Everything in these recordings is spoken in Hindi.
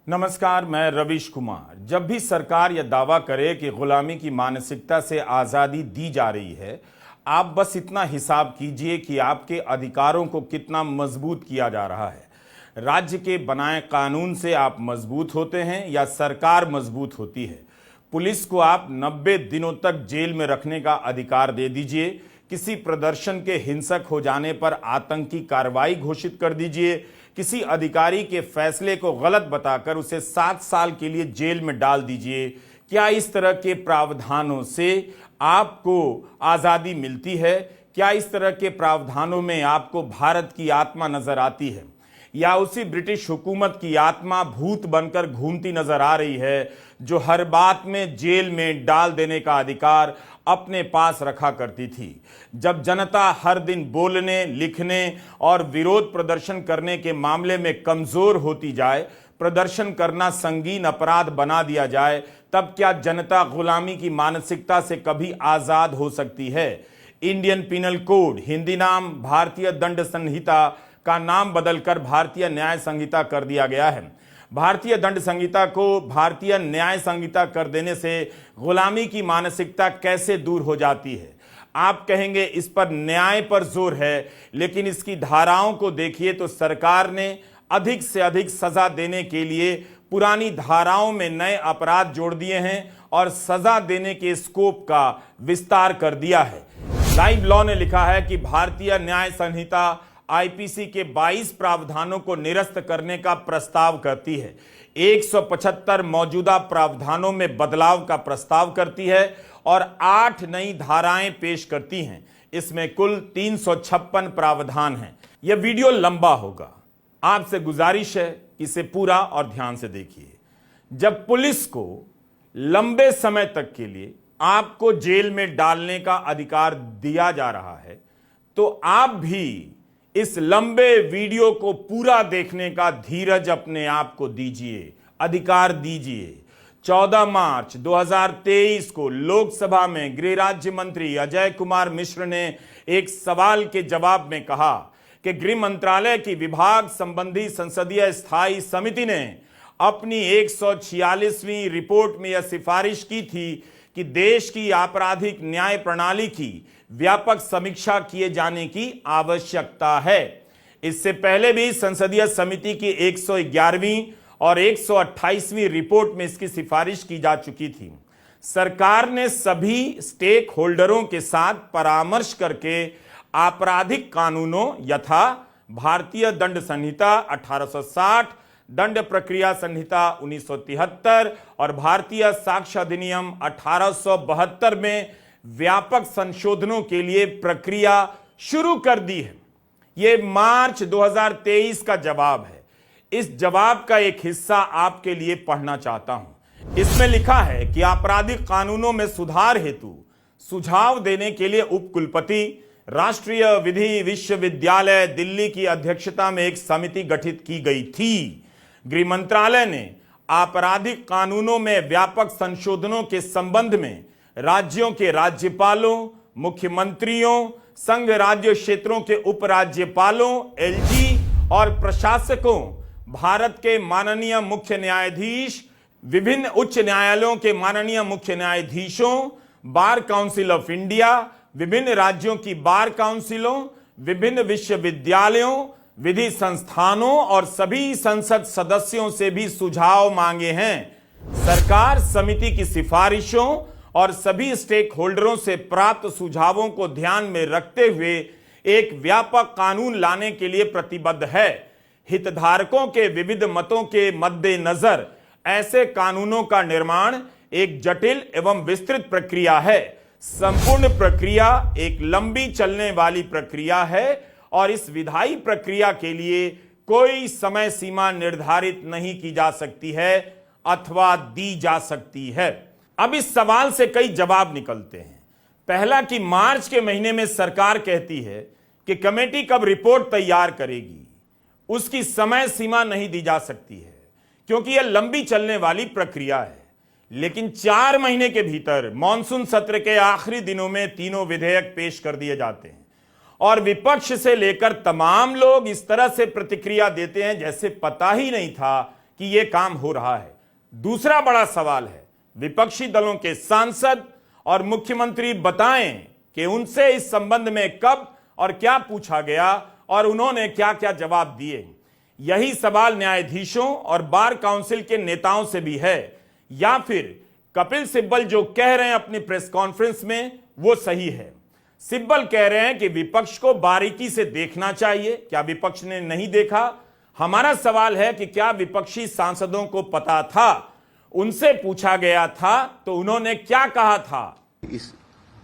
नमस्कार, मैं रविश कुमार। जब भी सरकार यह दावा करे कि गुलामी की मानसिकता से आज़ादी दी जा रही है, आप बस इतना हिसाब कीजिए कि आपके अधिकारों को कितना मजबूत किया जा रहा है। राज्य के बनाए कानून से आप मजबूत होते हैं या सरकार मजबूत होती है। पुलिस को आप 90 दिनों तक जेल में रखने का अधिकार दे दीजिए। किसी प्रदर्शन के हिंसक हो जाने पर आतंकी कार्रवाई घोषित कर दीजिए। किसी अधिकारी के फैसले को गलत बताकर उसे 7 साल के लिए जेल में डाल दीजिए। क्या इस तरह के प्रावधानों से आपको आज़ादी मिलती है? क्या इस तरह के प्रावधानों में आपको भारत की आत्मा नजर आती है, या उसी ब्रिटिश हुकूमत की आत्मा भूत बनकर घूमती नजर आ रही है, जो हर बात में जेल में डाल देने का अधिकार अपने पास रखा करती थी? जब जनता हर दिन बोलने, लिखने और विरोध प्रदर्शन करने के मामले में कमजोर होती जाए, प्रदर्शन करना संगीन अपराध बना दिया जाए, तब क्या जनता गुलामी की मानसिकता से कभी आजाद हो सकती है? इंडियन पिनल कोड, हिंदी नाम भारतीय दंड संहिता, का नाम बदलकर भारतीय न्याय संहिता कर दिया गया है। भारतीय दंड संहिता को भारतीय न्याय संहिता कर देने से गुलामी की मानसिकता कैसे दूर हो जाती है? आप कहेंगे इस पर न्याय पर जोर है, लेकिन इसकी धाराओं को देखिए तो सरकार ने अधिक से अधिक सजा देने के लिए पुरानी धाराओं में नए अपराध जोड़ दिए हैं और सजा देने के स्कोप का विस्तार कर दिया है। लाइव लॉ ने लिखा है कि भारतीय न्याय संहिता आईपीसी के 22 प्रावधानों को निरस्त करने का प्रस्ताव करती है। 175 मौजूदा प्रावधानों में बदलाव का प्रस्ताव करती है और 8 नई धाराएं पेश करती हैं। इसमें कुल 356 प्रावधान हैं। यह वीडियो लंबा होगा, आपसे गुजारिश है कि इसे पूरा और ध्यान से देखिए। जब पुलिस को लंबे समय तक के लिए आपको जेल में डालने का अधिकार दिया जा रहा है, तो आप भी इस लंबे वीडियो को पूरा देखने का धीरज अपने आप को दीजिए, अधिकार दीजिए। 14 मार्च 2023 को लोकसभा में गृह राज्य मंत्री अजय कुमार मिश्र ने एक सवाल के जवाब में कहा कि गृह मंत्रालय की विभाग संबंधी संसदीय स्थायी समिति ने अपनी 146वीं रिपोर्ट में यह सिफारिश की थी कि देश की आपराधिक न्याय प्रणाली की व्यापक समीक्षा किए जाने की आवश्यकता है। इससे पहले भी संसदीय समिति की 111वीं और 128वीं रिपोर्ट में इसकी सिफारिश की जा चुकी थी। सरकार ने सभी स्टेक होल्डरों के साथ परामर्श करके आपराधिक कानूनों यथा भारतीय दंड संहिता 1860, दंड प्रक्रिया संहिता 1973 और भारतीय साक्ष्य अधिनियम 1872 में व्यापक संशोधनों के लिए प्रक्रिया शुरू कर दी है। यह मार्च 2023 का जवाब है। इस जवाब का एक हिस्सा आपके लिए पढ़ना चाहता हूं। इसमें लिखा है कि आपराधिक कानूनों में सुधार हेतु सुझाव देने के लिए उपकुलपति राष्ट्रीय विधि विश्वविद्यालय दिल्ली की अध्यक्षता में एक समिति गठित की गई थी। गृह मंत्रालय ने आपराधिक कानूनों में व्यापक संशोधनों के संबंध में राज्यों के राज्यपालों, मुख्यमंत्रियों, संघ राज्य क्षेत्रों के उपराज्यपालों, एलजी और प्रशासकों, भारत के माननीय मुख्य न्यायाधीश, विभिन्न उच्च न्यायालयों के माननीय मुख्य न्यायाधीशों, बार काउंसिल ऑफ इंडिया, विभिन्न राज्यों की बार काउंसिलों, विभिन्न विश्वविद्यालयों, विधि संस्थानों और सभी संसद सदस्यों से भी सुझाव मांगे हैं। सरकार समिति की सिफारिशों और सभी स्टेक होल्डरों से प्राप्त सुझावों को ध्यान में रखते हुए एक व्यापक कानून लाने के लिए प्रतिबद्ध है। हितधारकों के विविध मतों के मद्देनजर ऐसे कानूनों का निर्माण एक जटिल एवं विस्तृत प्रक्रिया है। संपूर्ण प्रक्रिया एक लंबी चलने वाली प्रक्रिया है और इस विधायी प्रक्रिया के लिए कोई समय सीमा निर्धारित नहीं की जा सकती है अथवा दी जा सकती है। अब इस सवाल से कई जवाब निकलते हैं। पहला कि मार्च के महीने में सरकार कहती है कि कमेटी कब रिपोर्ट तैयार करेगी, उसकी समय सीमा नहीं दी जा सकती है क्योंकि यह लंबी चलने वाली प्रक्रिया है। लेकिन 4 महीने के भीतर मॉनसून सत्र के आखिरी दिनों में तीनों विधेयक पेश कर दिए जाते हैं और विपक्ष से लेकर तमाम लोग इस तरह से प्रतिक्रिया देते हैं जैसे पता ही नहीं था कि यह काम हो रहा है। दूसरा बड़ा सवाल है, विपक्षी दलों के सांसद और मुख्यमंत्री बताएं कि उनसे इस संबंध में कब और क्या पूछा गया और उन्होंने क्या क्या जवाब दिए। यही सवाल न्यायाधीशों और बार काउंसिल के नेताओं से भी है, या फिर कपिल सिब्बल जो कह रहे हैं अपनी प्रेस कॉन्फ्रेंस में वो सही है। सिब्बल कह रहे हैं कि विपक्ष को बारीकी से देखना चाहिए, क्या विपक्ष ने नहीं देखा? हमारा सवाल है कि क्या विपक्षी सांसदों को पता था? उनसे पूछा गया था तो उन्होंने क्या कहा था? इस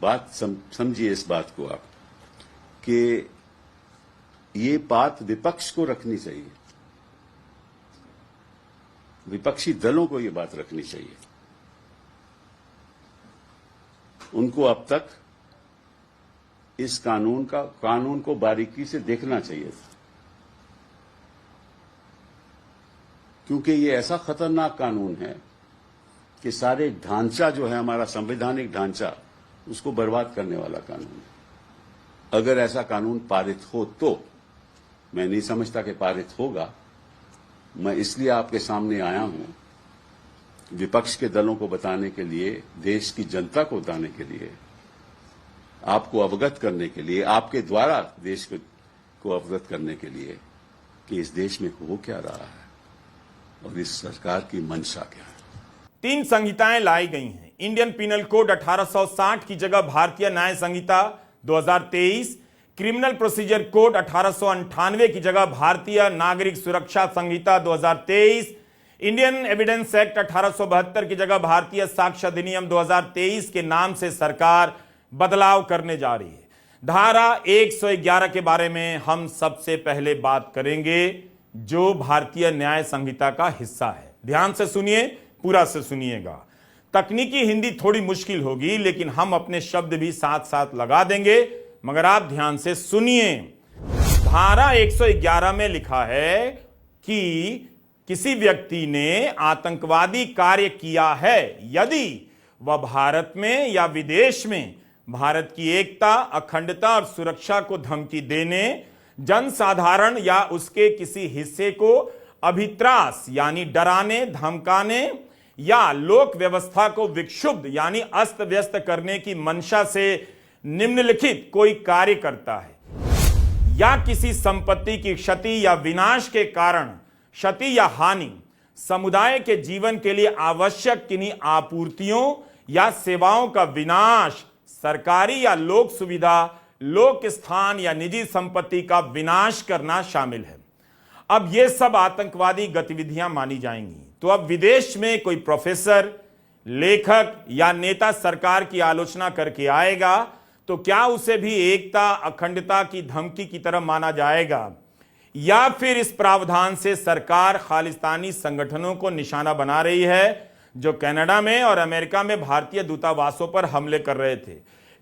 बात समझिए इस बात को आप कि ये बात विपक्ष को रखनी चाहिए, विपक्षी दलों को ये बात रखनी चाहिए। उनको अब तक इस कानून को बारीकी से देखना चाहिए था, क्योंकि ये ऐसा खतरनाक कानून है कि सारे ढांचा जो है हमारा संवैधानिक ढांचा, उसको बर्बाद करने वाला कानून है। अगर ऐसा कानून पारित हो तो, मैं नहीं समझता कि पारित होगा, मैं इसलिए आपके सामने आया हूं विपक्ष के दलों को बताने के लिए, देश की जनता को बताने के लिए, आपको अवगत करने के लिए, आपके द्वारा देश को अवगत करने के लिए कि इस देश में हो क्या रहा है और इस सरकार की मंशा क्या है। 3 संहिताएं लाई गई हैं। इंडियन पिनल कोड 1860 की जगह भारतीय न्याय संहिता 2023, क्रिमिनल प्रोसीजर कोड 1898 की जगह भारतीय नागरिक सुरक्षा संहिता 2023, इंडियन एविडेंस एक्ट 1872 की जगह भारतीय साक्ष्य अधिनियम 2023 के नाम से सरकार बदलाव करने जा रही है। धारा 111 के बारे में हम सबसे पहले बात करेंगे, जो भारतीय न्याय संहिता का हिस्सा है। ध्यान से सुनिए, पूरा से सुनिएगा। तकनीकी हिंदी थोड़ी मुश्किल होगी, लेकिन हम अपने शब्द भी साथ साथ लगा देंगे, मगर आप ध्यान से सुनिए। धारा 111 में लिखा है कि किसी व्यक्ति ने आतंकवादी कार्य किया है यदि वह भारत में या विदेश में भारत की एकता, अखंडता और सुरक्षा को धमकी देने, जनसाधारण या उसके किसी हिस्से को अभित्रास यानी डराने, धमकाने या लोक व्यवस्था को विक्षुब्ध यानी अस्त व्यस्त करने की मंशा से निम्नलिखित कोई कार्य करता है, या किसी संपत्ति की क्षति या विनाश के कारण क्षति या हानि, समुदाय के जीवन के लिए आवश्यक किन्हीं आपूर्तियों या सेवाओं का विनाश, सरकारी या लोक सुविधा, लोक स्थान या निजी संपत्ति का विनाश करना शामिल है। अब यह सब आतंकवादी गतिविधियां मानी जाएंगी। तो अब विदेश में कोई प्रोफेसर, लेखक या नेता सरकार की आलोचना करके आएगा तो क्या उसे भी एकता, अखंडता की धमकी की तरह माना जाएगा, या फिर इस प्रावधान से सरकार खालिस्तानी संगठनों को निशाना बना रही है जो कनाडा में और अमेरिका में भारतीय दूतावासों पर हमले कर रहे थे?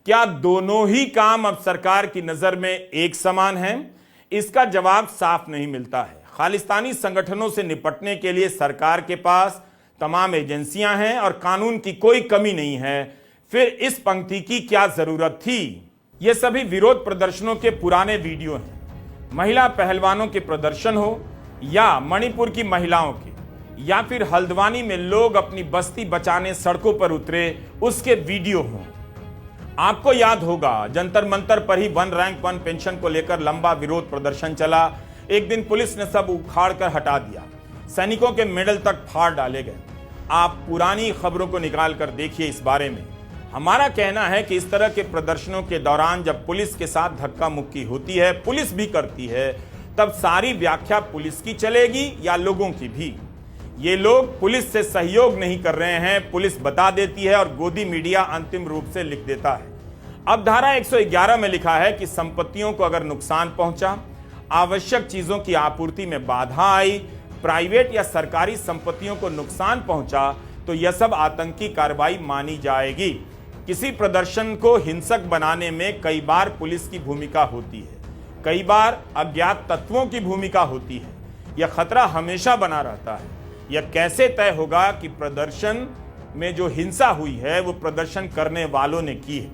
क्या दोनों ही काम अब सरकार की नजर में एक समान हैं? इसका जवाब साफ नहीं मिलता है। खालिस्तानी संगठनों से निपटने के लिए सरकार के पास तमाम एजेंसियां हैं और कानून की कोई कमी नहीं है, फिर इस पंक्ति की क्या जरूरत थी? ये सभी विरोध प्रदर्शनों के पुराने वीडियो हैं। महिला पहलवानों के प्रदर्शन हो, या मणिपुर की महिलाओं के, या फिर हल्द्वानी में लोग अपनी बस्ती बचाने सड़कों पर उतरे, उसके वीडियो हों। आपको याद होगा जंतर मंतर पर ही 1 रैंक 1 पेंशन को लेकर लंबा विरोध प्रदर्शन चला। एक दिन पुलिस ने सब उखाड़ कर हटा दिया, सैनिकों के मेडल तक फाड़ डाले गए। आप पुरानी खबरों को निकाल कर देखिए इस बारे में। हमारा कहना है कि इस तरह के प्रदर्शनों के दौरान जब पुलिस के साथ धक्का मुक्की होती है, पुलिस भी करती है, तब सारी व्याख्या पुलिस की चलेगी या लोगों की भी? ये लोग पुलिस से सहयोग नहीं कर रहे हैं, पुलिस बता देती है और गोदी मीडिया अंतिम रूप से लिख देता है। अब धारा 111 में लिखा है कि संपत्तियों को अगर नुकसान पहुंचा, आवश्यक चीजों की आपूर्ति में बाधा आई, प्राइवेट या सरकारी संपत्तियों को नुकसान पहुंचा, तो यह सब आतंकी कार्रवाई मानी जाएगी। किसी प्रदर्शन को हिंसक बनाने में कई बार पुलिस की भूमिका होती है, कई बार अज्ञात तत्वों की भूमिका होती है। यह खतरा हमेशा बना रहता है। यह कैसे तय होगा कि प्रदर्शन में जो हिंसा हुई है वो प्रदर्शन करने वालों ने की है?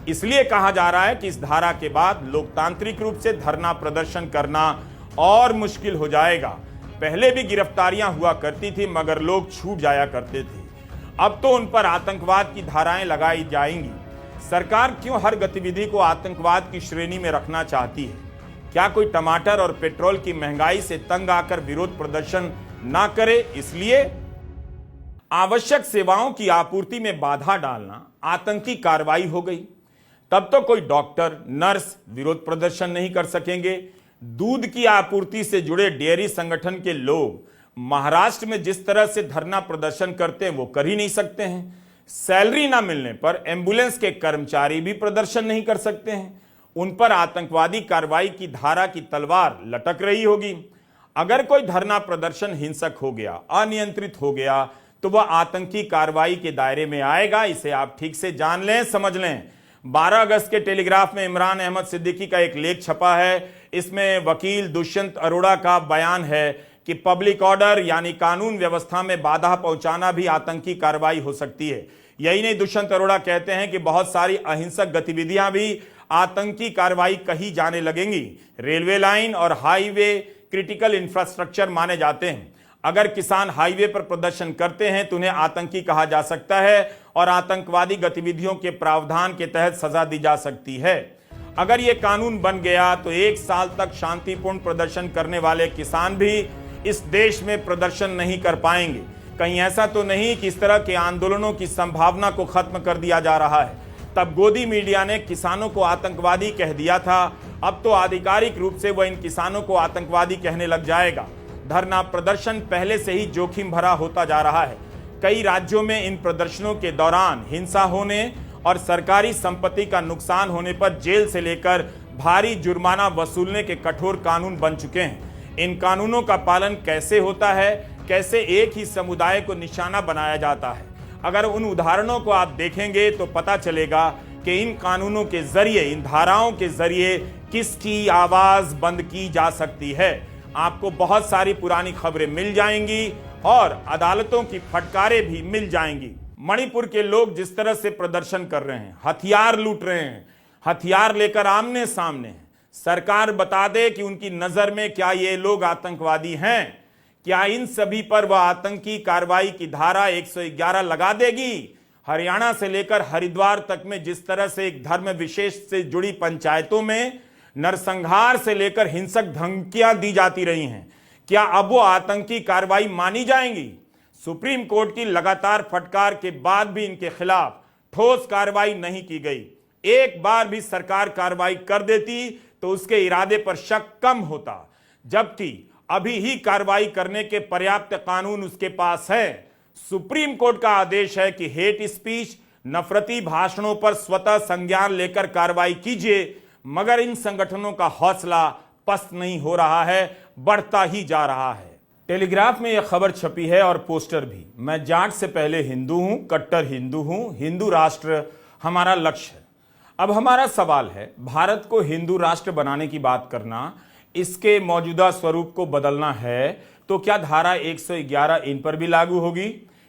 इसलिए कहा जा रहा है कि इस धारा के बाद लोकतांत्रिक रूप से धरना प्रदर्शन करना और मुश्किल हो जाएगा। पहले भी गिरफ्तारियां हुआ करती थी मगर लोग छूट जाया करते थे। अब तो उन पर आतंकवाद की धाराएं लगाई जाएंगी। सरकार क्यों हर गतिविधि को आतंकवाद की श्रेणी में रखना चाहती है? क्या कोई टमाटर और पेट्रोल की महंगाई से तंग आकर विरोध प्रदर्शन ना करे इसलिए? आवश्यक सेवाओं की आपूर्ति में बाधा डालना आतंकी कार्रवाई हो गई। तब तो कोई डॉक्टर, नर्स विरोध प्रदर्शन नहीं कर सकेंगे। दूध की आपूर्ति से जुड़े डेयरी संगठन के लोग महाराष्ट्र में जिस तरह से धरना प्रदर्शन करते हैं वो कर ही नहीं सकते हैं। सैलरी ना मिलने पर एम्बुलेंस के कर्मचारी भी प्रदर्शन नहीं कर सकते हैं। उन पर आतंकवादी कार्रवाई की धारा की तलवार लटक रही होगी। अगर कोई धरना प्रदर्शन हिंसक हो गया, अनियंत्रित हो गया, तो वह आतंकी कार्रवाई के दायरे में आएगा। इसे आप ठीक से जान लें, समझ लें। 12 अगस्त के टेलीग्राफ में इमरान अहमद सिद्दीकी का एक लेख छपा है। इसमें वकील दुष्यंत अरोड़ा का बयान है कि पब्लिक ऑर्डर यानी कानून व्यवस्था में बाधा पहुंचाना भी आतंकी कार्रवाई हो सकती है। यही नहीं, दुष्यंत अरोड़ा कहते हैं कि बहुत सारी अहिंसक गतिविधियां भी आतंकी कार्रवाई कही जाने लगेंगी। रेलवे लाइन और हाईवे क्रिटिकल इंफ्रास्ट्रक्चर माने जाते हैं। अगर किसान हाईवे पर प्रदर्शन करते हैं तो उन्हें आतंकी कहा जा सकता है और आतंकवादी गतिविधियों के प्रावधान के तहत सजा दी जा सकती है। अगर यह कानून बन गया तो 1 साल तक शांतिपूर्ण प्रदर्शन करने वाले किसान भी इस देश में प्रदर्शन नहीं कर पाएंगे। कहीं ऐसा तो नहीं कि इस तरह के आंदोलनों की संभावना को खत्म कर दिया जा रहा है। तब गोदी मीडिया ने किसानों को आतंकवादी कह दिया था, अब तो आधिकारिक रूप से वह इन किसानों को आतंकवादी कहने लग जाएगा। धरना प्रदर्शन पहले से ही जोखिम भरा होता जा रहा है। कई राज्यों में इन प्रदर्शनों के दौरान हिंसा होने और सरकारी संपत्ति का नुकसान होने पर जेल से लेकर भारी जुर्माना वसूलने के कठोर कानून बन चुके हैं। इन कानूनों का पालन कैसे होता है, कैसे एक ही समुदाय को निशाना बनाया जाता है? अगर उन उदाहरणों को आप देखेंगे तो पता चलेगा कि इन कानूनों के जरिए, इन धाराओं के जरिए किसकी आवाज बंद की जा सकती है। आपको बहुत सारी पुरानी खबरें मिल जाएंगी और अदालतों की फटकारें भी मिल जाएंगी। मणिपुर के लोग जिस तरह से प्रदर्शन कर रहे हैं, हथियार लूट रहे हैं, हथियार लेकर आमने सामने हैं। सरकार बता दे कि उनकी नजर में क्या ये लोग आतंकवादी हैं? क्या इन सभी पर वह आतंकी कार्रवाई की धारा 111 लगा देगी? हरियाणा से लेकर हरिद्वार तक में जिस तरह से एक धर्म विशेष से जुड़ी पंचायतों में नरसंहार से लेकर हिंसक धमकियां दी जाती रही हैं, क्या अब वो आतंकी कार्रवाई मानी जाएंगी? सुप्रीम कोर्ट की लगातार फटकार के बाद भी इनके खिलाफ ठोस कार्रवाई नहीं की गई। एक बार भी सरकार कार्रवाई कर देती तो उसके इरादे पर शक कम होता, जबकि अभी ही कार्रवाई करने के पर्याप्त कानून उसके पास है। सुप्रीम कोर्ट का आदेश है कि हेट स्पीच, नफरती भाषणों पर स्वतः संज्ञान लेकर कार्रवाई कीजिए, मगर इन संगठनों का हौसला पस्त नहीं हो रहा है, बढ़ता ही जा रहा है। टेलीग्राफ में यह खबर छपी है और पोस्टर भी। मैं जाट से पहले हिंदू हूं, कट्टर हिंदू हूं, हिंदू राष्ट्र हमारा लक्ष्य है। अब हमारा सवाल है, भारत को हिंदू राष्ट्र बनाने की बात करना, इसके मौजूदा स्वरूप को बदलना है तो क्या धारा 111 इन पर भी लागू होगी?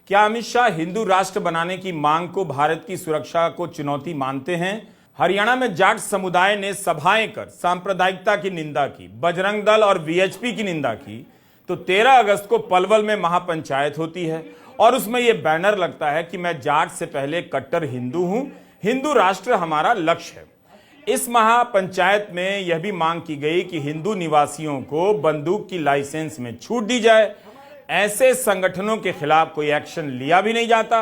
क्या अमित शाह हिंदू राष्ट्र बनाने की मांग को भारत की सुरक्षा को चुनौती मानते हैं? हरियाणा में जाट समुदाय ने सभाएं कर सांप्रदायिकता की निंदा की, बजरंग दल और वीएचपी की निंदा की, तो 13 अगस्त को पलवल में महापंचायत होती है और उसमें यह बैनर लगता है कि मैं जाट से पहले कट्टर हिंदू हूं, हिंदू राष्ट्र हमारा लक्ष्य है। इस महापंचायत में यह भी मांग की गई कि हिंदू निवासियों को बंदूक की लाइसेंस में छूट दी जाए। ऐसे संगठनों के खिलाफ कोई एक्शन लिया भी नहीं जाता।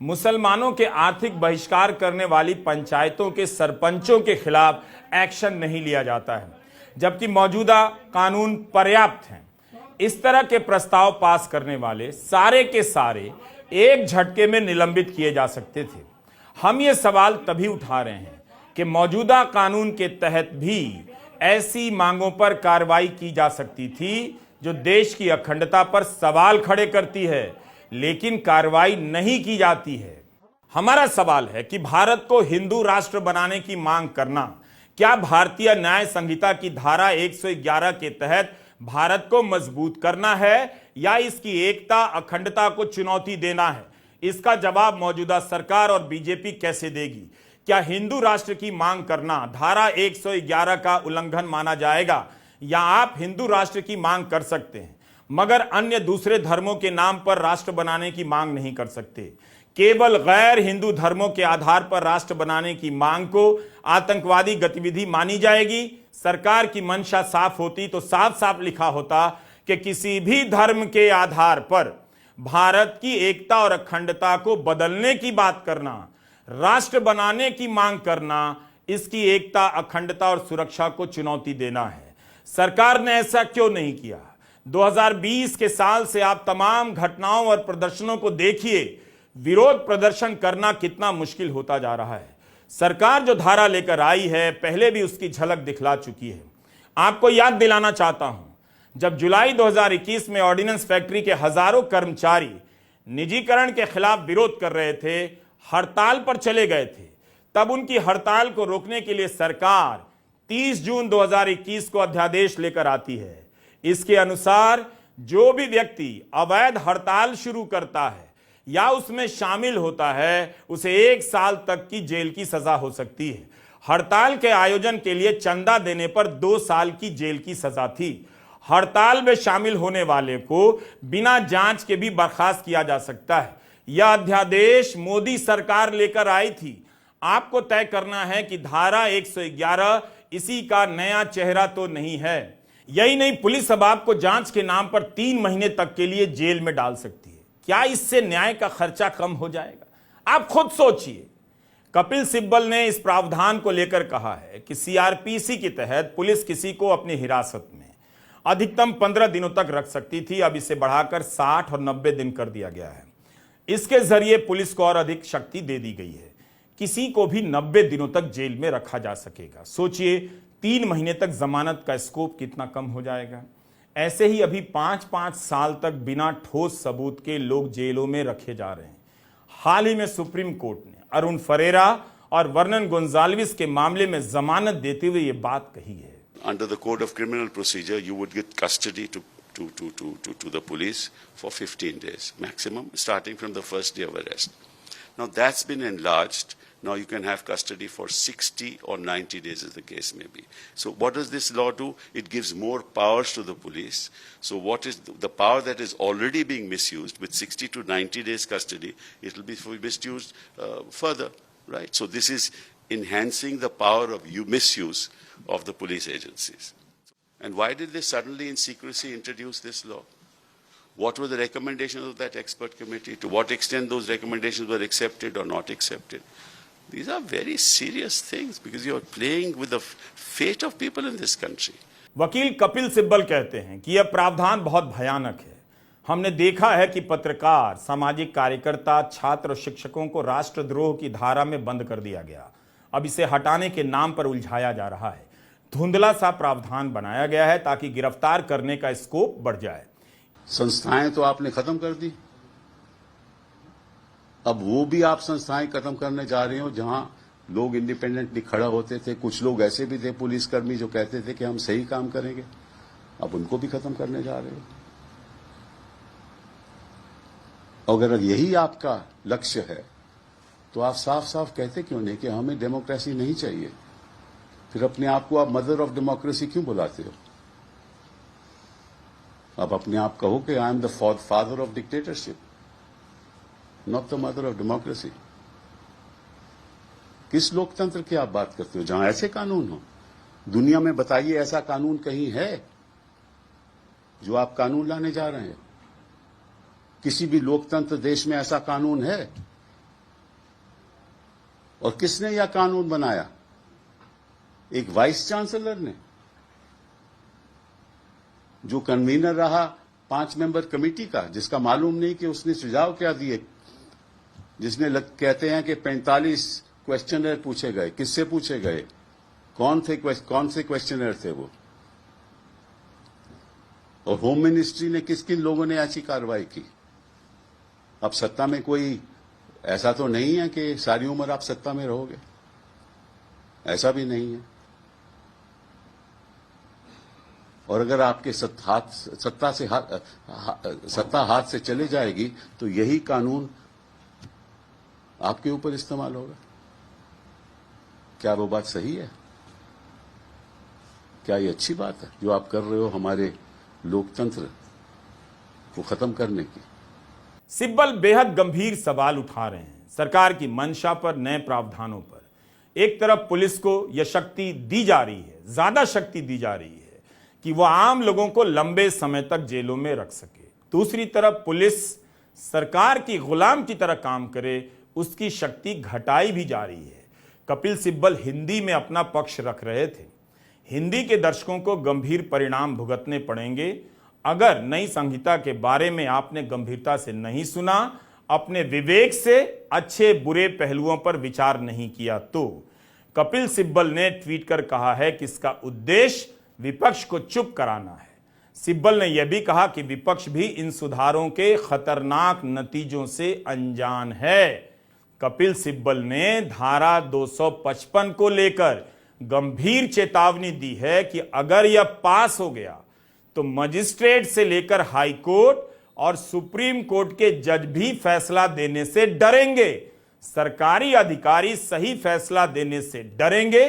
मुसलमानों के आर्थिक बहिष्कार करने वाली पंचायतों के सरपंचों के खिलाफ एक्शन नहीं लिया जाता है, जबकि मौजूदा कानून पर्याप्त हैं। इस तरह के प्रस्ताव पास करने वाले सारे के सारे एक झटके में निलंबित किए जा सकते थे। हम ये सवाल तभी उठा रहे हैं कि मौजूदा कानून के तहत भी ऐसी मांगों पर कार्रवाई की जा सकती थी जो देश की अखंडता पर सवाल खड़े करती है, लेकिन कार्रवाई नहीं की जाती है। हमारा सवाल है कि भारत को हिंदू राष्ट्र बनाने की मांग करना क्या भारतीय न्याय संहिता की धारा 111 के तहत भारत को मजबूत करना है या इसकी एकता, अखंडता को चुनौती देना है? इसका जवाब मौजूदा सरकार और बीजेपी कैसे देगी? क्या हिंदू राष्ट्र की मांग करना धारा 111 का उल्लंघन माना जाएगा या आप हिंदू राष्ट्र की मांग कर सकते हैं? मगर अन्य दूसरे धर्मों के नाम पर राष्ट्र बनाने की मांग नहीं कर सकते। केवल गैर हिंदू धर्मों के आधार पर राष्ट्र बनाने की मांग को आतंकवादी गतिविधि मानी जाएगी। सरकार की मंशा साफ होती तो साफ साफ लिखा होता कि किसी भी धर्म के आधार पर भारत की एकता और अखंडता को बदलने की बात करना, राष्ट्र बनाने की मांग करना, इसकी एकता, अखंडता और सुरक्षा को चुनौती देना है। सरकार ने ऐसा क्यों नहीं किया? 2020 के साल से आप तमाम घटनाओं और प्रदर्शनों को देखिए, विरोध प्रदर्शन करना कितना मुश्किल होता जा रहा है। सरकार जो धारा लेकर आई है, पहले भी उसकी झलक दिखला चुकी है। आपको याद दिलाना चाहता हूं, जब जुलाई 2021 में ऑर्डिनेंस फैक्ट्री के हजारों कर्मचारी निजीकरण के खिलाफ विरोध कर रहे थे, हड़ताल पर चले गए थे, तब उनकी हड़ताल को रोकने के लिए सरकार 30 जून 2021 को अध्यादेश लेकर आती है। इसके अनुसार जो भी व्यक्ति अवैध हड़ताल शुरू करता है या उसमें शामिल होता है, उसे 1 साल तक की जेल की सजा हो सकती है। हड़ताल के आयोजन के लिए चंदा देने पर 2 साल की जेल की सजा थी। हड़ताल में शामिल होने वाले को बिना जांच के भी बर्खास्त किया जा सकता है। यह अध्यादेश मोदी सरकार लेकर आई थी। आपको तय करना है कि धारा 111 इसी का नया चेहरा तो नहीं है। यही नहीं, पुलिस अब आपको जांच के नाम पर 3 महीने तक के लिए जेल में डाल सकती है। क्या इससे न्याय का खर्चा कम हो जाएगा? आप खुद सोचिए। कपिल सिब्बल ने इस प्रावधान को लेकर कहा है कि सीआरपीसी के तहत पुलिस किसी को अपनी हिरासत में अधिकतम 15 दिनों तक रख सकती थी। अब इसे बढ़ाकर 60 और 90 दिन कर दिया गया है। इसके जरिए पुलिस को और अधिक शक्ति दे दी गई है। किसी को भी 90 दिनों तक जेल में रखा जा सकेगा। सोचिए, 3 महीने तक जमानत का स्कोप कितना कम हो जाएगा। ऐसे ही अभी 5-5 साल तक बिना ठोस सबूत के लोग जेलों में रखे जा रहे हैं। हाल ही में सुप्रीम कोर्ट ने अरुण फरेरा और वर्नन गोंजाल्विस के मामले में जमानत देते हुए ये बात कही है। Under the Code of Criminal Procedure, you would get custody to the police for 15 days maximum, starting from the first day of arrest. Now that's been enlarged. Now you can have custody for 60 or 90 days as the case may be. So what does this law do? It gives more powers to the police. So what is the power that is already being misused with 60 to 90 days custody, it will be misused further, right? So this is enhancing the power of misuse of the police agencies. And why did they suddenly in secrecy introduce this law? What were the recommendations of that expert committee? To what extent those recommendations were accepted or not accepted? These are very serious things because you are playing with the fate of people in this country. वकील कपिल सिब्बल कहते हैं कि यह प्रावधान बहुत भयानक है। हमने देखा है कि पत्रकार, सामाजिक कार्यकर्ता, छात्र और शिक्षकों को राष्ट्रद्रोह की धारा में बंद कर दिया गया। अब इसे हटाने के नाम पर उलझाया जा रहा है। धुंधला सा प्रावधान बनाया गया है ताकि गिरफ्तार करने का स्कोप बढ़ जाए। संस्थाएं तो आपने खत्म कर दी, अब वो भी आप संस्थाएं खत्म करने जा रहे हो जहां लोग इंडिपेंडेंटली खड़ा होते थे। कुछ लोग ऐसे भी थे पुलिसकर्मी जो कहते थे कि हम सही काम करेंगे, अब उनको भी खत्म करने जा रहे हो। अगर यही आपका लक्ष्य है तो आप साफ साफ कहते क्यों नहीं कि हमें डेमोक्रेसी नहीं चाहिए? फिर अपने आप को आप मदर ऑफ डेमोक्रेसी क्यों बुलाते हो? आप अपने आप कहो कि I am the father of dictatorship, not the mother of democracy. किस लोकतंत्र की आप बात करते हो जहां ऐसे कानून हो? दुनिया में बताइए ऐसा कानून कहीं है जो आप कानून लाने जा रहे हैं? किसी भी लोकतंत्र देश में ऐसा कानून है? और किसने यह कानून बनाया? एक वाइस चांसलर ने, जो कन्वीनर रहा 5 मेंबर कमेटी का, जिसका मालूम नहीं कि उसने सुझाव क्या दिए, जिसने कहते हैं कि 45 क्वेश्चनर पूछे गए। किससे पूछे गए? कौन से क्वेश्चनर थे वो? और होम मिनिस्ट्री ने किन लोगों ने ऐसी कार्रवाई की? अब सत्ता में कोई ऐसा तो नहीं है कि सारी उम्र आप सत्ता में रहोगे, ऐसा भी नहीं है। और अगर आपके सत्ता हाथ से चले जाएगी तो यही कानून आपके ऊपर इस्तेमाल होगा। क्या वो बात सही है? क्या ये अच्छी बात है जो आप कर रहे हो हमारे लोकतंत्र को खत्म करने की। सिब्बल बेहद गंभीर सवाल उठा रहे हैं सरकार की मंशा पर, नए प्रावधानों पर। एक तरफ पुलिस को यह शक्ति दी जा रही है, ज्यादा शक्ति दी जा रही है कि वह आम लोगों को लंबे समय तक जेलों में रख सके। दूसरी तरफ पुलिस सरकार की गुलाम की तरह काम करे, उसकी शक्ति घटाई भी जा रही है। कपिल सिब्बल हिंदी में अपना पक्ष रख रहे थे। हिंदी के दर्शकों को गंभीर परिणाम भुगतने पड़ेंगे अगर नई संहिता के बारे में आपने गंभीरता से नहीं सुना, अपने विवेक से अच्छे बुरे पहलुओं पर विचार नहीं किया तो। कपिल सिब्बल ने ट्वीट कर कहा है कि इसका उद्देश्य विपक्ष को चुप कराना है। सिब्बल ने यह भी कहा कि विपक्ष भी इन सुधारों के खतरनाक नतीजों से अनजान है। कपिल सिब्बल ने धारा 255 को लेकर गंभीर चेतावनी दी है कि अगर यह पास हो गया तो मजिस्ट्रेट से लेकर हाई कोर्ट और सुप्रीम कोर्ट के जज भी फैसला देने से डरेंगे। सरकारी अधिकारी सही फैसला देने से डरेंगे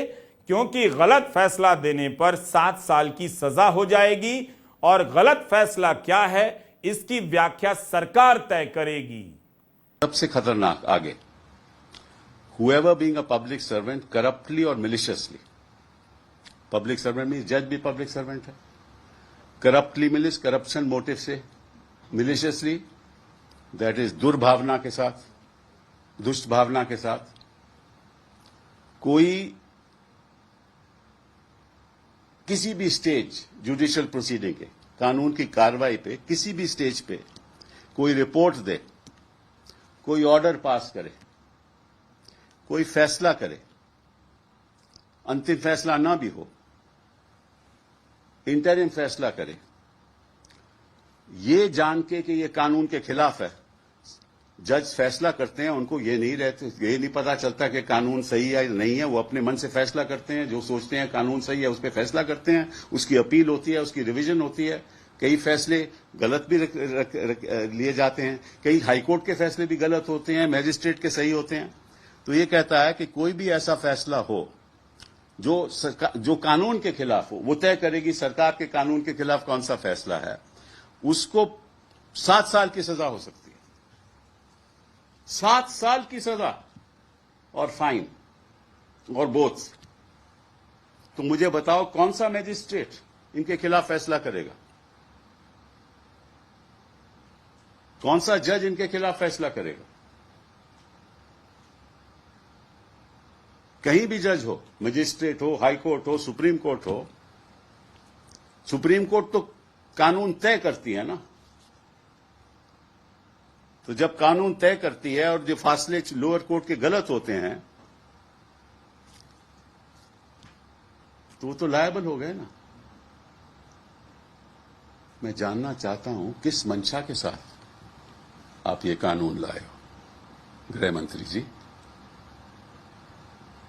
क्योंकि गलत फैसला देने पर 7 साल की सजा हो जाएगी और गलत फैसला क्या है इसकी व्याख्या सरकार तय करेगी। सबसे खतरनाक आगे, whoever being a public servant corruptly or maliciously, public servant means जज भी public servant है, corruptly means corruption motive से, maliciously that is दुर्भावना के साथ, दुष्ट भावना के साथ कोई किसी भी स्टेज जुडिशियल प्रोसीडिंग के कानून की कार्रवाई पे किसी भी स्टेज पे कोई रिपोर्ट दे, कोई ऑर्डर पास करे, कोई फैसला करे, अंतिम फैसला ना भी हो, इंटरिम फैसला करे, ये जान के कि ये कानून के खिलाफ है, जज फैसला करते हैं, उनको ये नहीं पता चलता कि कानून सही है या नहीं है, वो अपने मन से फैसला करते हैं, जो सोचते हैं कानून सही है उस पर फैसला करते हैं, उसकी अपील होती है, उसकी रिवीजन होती है, कई फैसले गलत भी लिए जाते हैं, कई हाईकोर्ट के फैसले भी गलत होते हैं, मैजिस्ट्रेट के सही होते हैं। तो ये कहता है कि कोई भी ऐसा फैसला हो जो कानून के खिलाफ हो, वो तय करेगी सरकार के कानून के खिलाफ कौन सा फैसला है, उसको 7 साल की सजा हो सकती है, 7 साल की सजा और फाइन और बोथ। तो मुझे बताओ कौन सा मैजिस्ट्रेट इनके खिलाफ फैसला करेगा, कौन सा जज इनके खिलाफ फैसला करेगा? कहीं भी जज हो, मजिस्ट्रेट हो, हाई कोर्ट हो, सुप्रीम कोर्ट हो, सुप्रीम कोर्ट तो कानून तय करती है ना। तो जब कानून तय करती है और जो फासले लोअर कोर्ट के गलत होते हैं तो वो तो लायबल हो गए ना। मैं जानना चाहता हूं किस मंशा के साथ आप ये कानून लाए हो गृह मंत्री जी।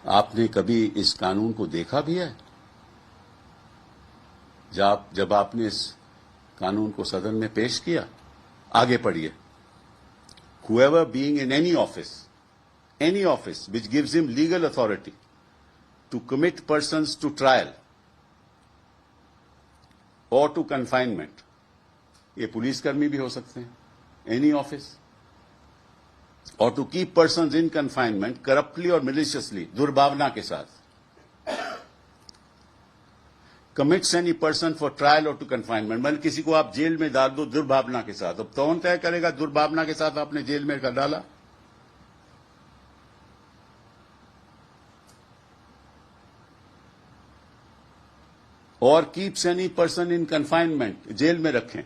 आपने कभी इस कानून को देखा भी है? जब आपने इस कानून को सदन में पेश किया, आगे पढ़िए। Whoever being in any office which gives him legal authority to commit persons to trial or to confinement, ये पुलिसकर्मी भी हो सकते हैं, any office, or to keep persons in confinement corruptly or maliciously, दुर्भावना के साथ, commits any person for trial or to confinement, मतलब किसी को आप जेल में डाल दो दुर्भावना के साथ। अब कौन तय करेगा दुर्भावना के साथ आपने जेल में कर डाला? और keeps any person in confinement, jail में रखें,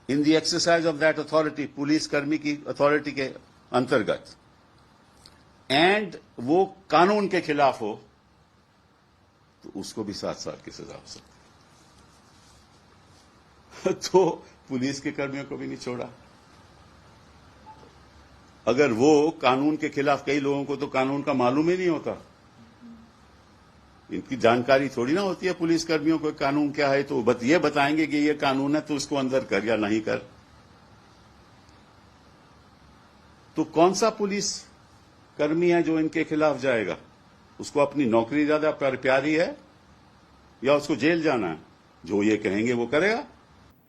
in the exercise of that authority, police कर्मी की अथॉरिटी के अंतर्गत, एंड वो कानून के खिलाफ हो तो उसको भी 7 साल की सजा हो सकती है। तो पुलिस के कर्मियों को भी नहीं छोड़ा। अगर वो कानून के खिलाफ, कई लोगों को तो कानून का मालूम ही नहीं होता, इनकी जानकारी थोड़ी ना होती है पुलिस कर्मियों को कानून क्या है, तो ये बताएंगे कि ये कानून है तो उसको अंदर कर या नहीं कर। तो कौन सा पुलिस कर्मी है जो इनके खिलाफ जाएगा? उसको अपनी नौकरी ज्यादा प्यारी है या उसको जेल जाना है? जो ये कहेंगे वो करेगा।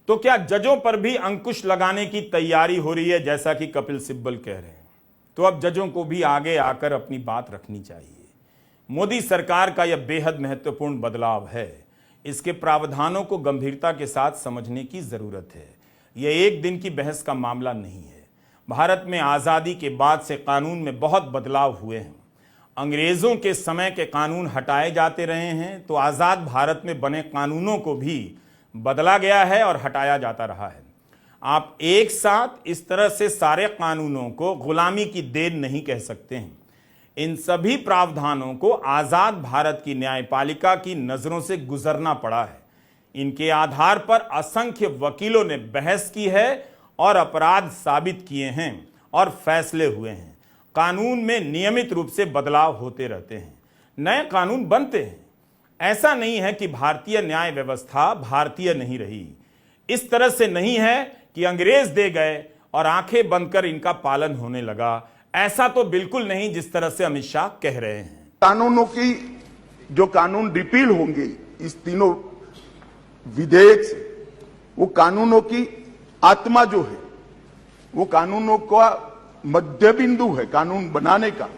तो क्या जजों पर भी अंकुश लगाने की तैयारी हो रही है, जैसा कि कपिल सिब्बल कह रहे हैं? तो अब जजों को भी आगे आकर अपनी बात रखनी चाहिए। मोदी सरकार का यह बेहद महत्वपूर्ण बदलाव है। इसके प्रावधानों को गंभीरता के साथ समझने की जरूरत है। यह एक दिन की बहस का मामला नहीं है। भारत में आज़ादी के बाद से कानून में बहुत बदलाव हुए हैं। अंग्रेज़ों के समय के कानून हटाए जाते रहे हैं, तो आज़ाद भारत में बने कानूनों को भी बदला गया है और हटाया जाता रहा है। आप एक साथ इस तरह से सारे कानूनों को गुलामी की देन नहीं कह सकते हैं। इन सभी प्रावधानों को आज़ाद भारत की न्यायपालिका की नज़रों से गुजरना पड़ा है। इनके आधार पर असंख्य वकीलों ने बहस की है और अपराध साबित किए हैं और फैसले हुए हैं। कानून में नियमित रूप से बदलाव होते रहते हैं, नए कानून बनते हैं। ऐसा नहीं है कि भारतीय न्याय व्यवस्था भारतीय नहीं रही। इस तरह से नहीं है कि अंग्रेज दे गए और आंखें बंद कर इनका पालन होने लगा। ऐसा तो बिल्कुल नहीं, जिस तरह से अमित शाह कह रहे हैं। कानूनों की जो कानून रिपील होंगे इस तीनों विधेयक से, वो कानूनों की आत्मा जो है, वो कानूनों का मध्य बिंदु है कानून बनाने का,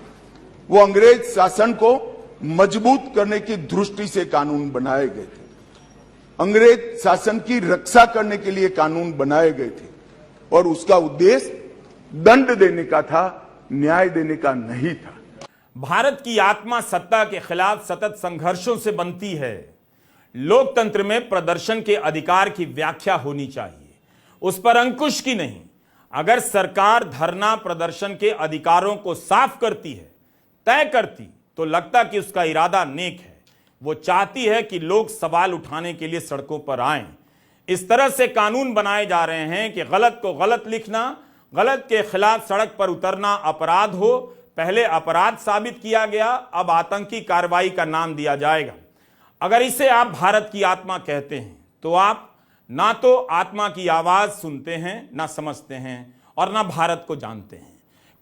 वो अंग्रेज शासन को मजबूत करने की दृष्टि से कानून बनाए गए थे। अंग्रेज शासन की रक्षा करने के लिए कानून बनाए गए थे और उसका उद्देश्य दंड देने का था, न्याय देने का नहीं था। भारत की आत्मा सत्ता के खिलाफ सतत संघर्षों से बनती है। लोकतंत्र में प्रदर्शन के अधिकार की व्याख्या होनी चाहिए, उस पर अंकुश की नहीं। अगर सरकार धरना प्रदर्शन के अधिकारों को साफ करती है, तय करती, तो लगता कि उसका इरादा नेक है। वो चाहती है कि लोग सवाल उठाने के लिए सड़कों पर आएं। इस तरह से कानून बनाए जा रहे हैं कि गलत को गलत लिखना, गलत के खिलाफ सड़क पर उतरना अपराध हो। पहले अपराध साबित किया गया, अब आतंकी कार्रवाई का नाम दिया जाएगा। अगर इसे आप भारत की आत्मा कहते हैं, तो आप ना तो आत्मा की आवाज सुनते हैं, ना समझते हैं और ना भारत को जानते हैं।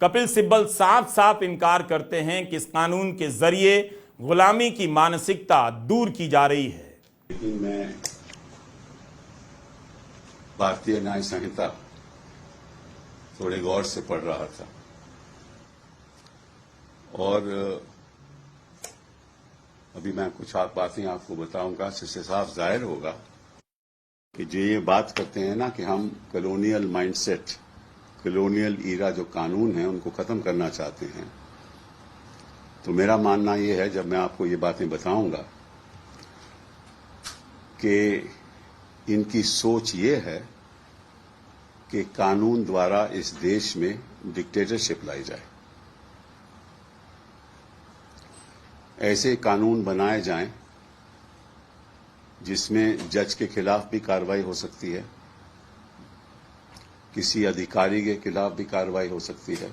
कपिल सिब्बल साफ साफ इनकार करते हैं कि इस कानून के जरिए गुलामी की मानसिकता दूर की जा रही है। लेकिन मैं भारतीय न्याय संहिता थोड़े गौर से पढ़ रहा था और अभी मैं कुछ बातें आपको बताऊंगा, जिससे साफ जाहिर होगा कि जो ये बात करते हैं ना कि हम कॉलोनियल माइंडसेट, कॉलोनियल ईरा जो कानून है उनको खत्म करना चाहते हैं, तो मेरा मानना ये है, जब मैं आपको ये बातें बताऊंगा, कि इनकी सोच ये है कि कानून द्वारा इस देश में डिक्टेटरशिप लाई जाए। ऐसे कानून बनाए जाएं जिसमें जज के खिलाफ भी कार्रवाई हो सकती है, किसी अधिकारी के खिलाफ भी कार्रवाई हो सकती है,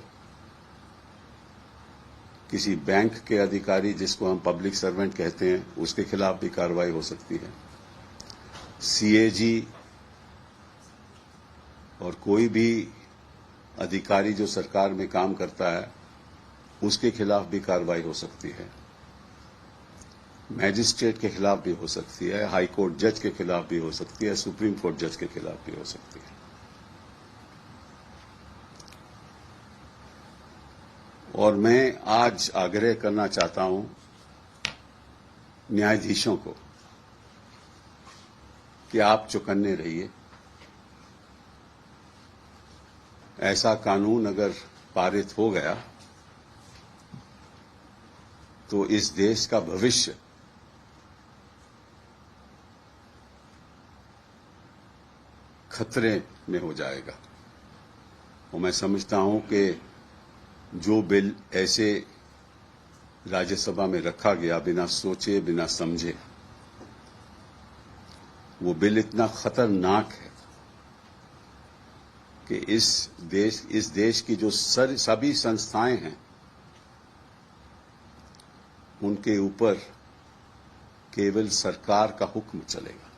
किसी बैंक के अधिकारी जिसको हम पब्लिक सर्वेंट कहते हैं उसके खिलाफ भी कार्रवाई हो सकती है, सीएजी और कोई भी अधिकारी जो सरकार में काम करता है उसके खिलाफ भी कार्रवाई हो सकती है, मैजिस्ट्रेट के खिलाफ भी हो सकती है, हाई कोर्ट जज के खिलाफ भी हो सकती है, सुप्रीम कोर्ट जज के खिलाफ भी हो सकती है। और मैं आज आग्रह करना चाहता हूं न्यायाधीशों को कि आप चौकन्ने रहिए। ऐसा कानून अगर पारित हो गया तो इस देश का भविष्य खतरे में हो जाएगा। और मैं समझता हूं कि जो बिल ऐसे राज्यसभा में रखा गया बिना सोचे बिना समझे, वो बिल इतना खतरनाक है कि इस देश की जो सभी संस्थाएं हैं उनके ऊपर केवल सरकार का हुक्म चलेगा।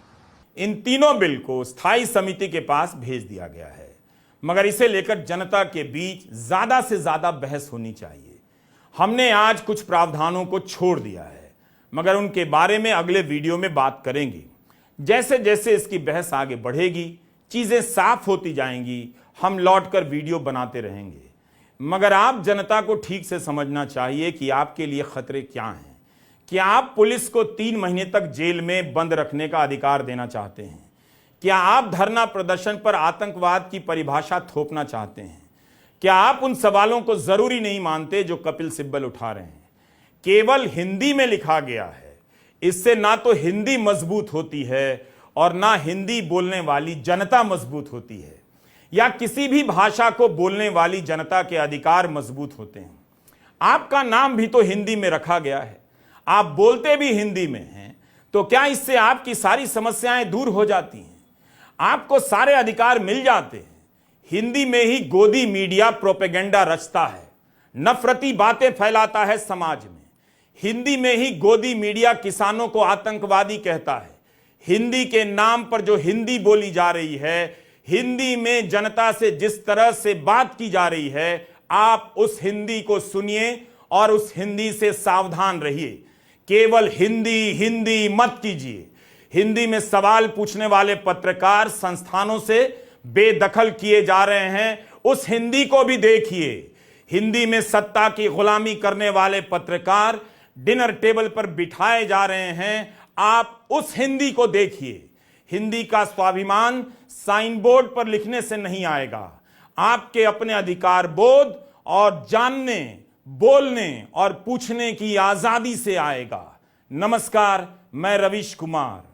इन तीनों बिल को स्थायी समिति के पास भेज दिया गया है, मगर इसे लेकर जनता के बीच ज्यादा से ज्यादा बहस होनी चाहिए। हमने आज कुछ प्रावधानों को छोड़ दिया है, मगर उनके बारे में अगले वीडियो में बात करेंगे। जैसे जैसे इसकी बहस आगे बढ़ेगी, चीजें साफ होती जाएंगी, हम लौटकर वीडियो बनाते रहेंगे। मगर आप जनता को ठीक से समझना चाहिए कि आपके लिए खतरे क्या हैं। क्या आप पुलिस को 3 महीने तक जेल में बंद रखने का अधिकार देना चाहते हैं? क्या आप धरना प्रदर्शन पर आतंकवाद की परिभाषा थोपना चाहते हैं? क्या आप उन सवालों को जरूरी नहीं मानते जो कपिल सिब्बल उठा रहे हैं? केवल हिंदी में लिखा गया है, इससे ना तो हिंदी मजबूत होती है और ना हिंदी बोलने वाली जनता मजबूत होती है, या किसी भी भाषा को बोलने वाली जनता के अधिकार मजबूत होते हैं। आपका नाम भी तो हिंदी में रखा गया है, आप बोलते भी हिंदी में हैं, तो क्या इससे आपकी सारी समस्याएं दूर हो जाती हैं? आपको सारे अधिकार मिल जाते हैं? हिंदी में ही गोदी मीडिया प्रोपेगेंडा रचता है, नफरती बातें फैलाता है समाज में। हिंदी में ही गोदी मीडिया किसानों को आतंकवादी कहता है। हिंदी के नाम पर जो हिंदी बोली जा रही है, हिंदी में जनता से जिस तरह से बात की जा रही है, आप उस हिंदी को सुनिए और उस हिंदी से सावधान रहिए। केवल हिंदी हिंदी मत कीजिए। हिंदी में सवाल पूछने वाले पत्रकार संस्थानों से बेदखल किए जा रहे हैं, उस हिंदी को भी देखिए। हिंदी में सत्ता की गुलामी करने वाले पत्रकार डिनर टेबल पर बिठाए जा रहे हैं, आप उस हिंदी को देखिए। हिंदी का स्वाभिमान साइन बोर्ड पर लिखने से नहीं आएगा, आपके अपने अधिकार बोध और जानने, बोलने और पूछने की आजादी से आएगा। नमस्कार, मैं रवीश कुमार।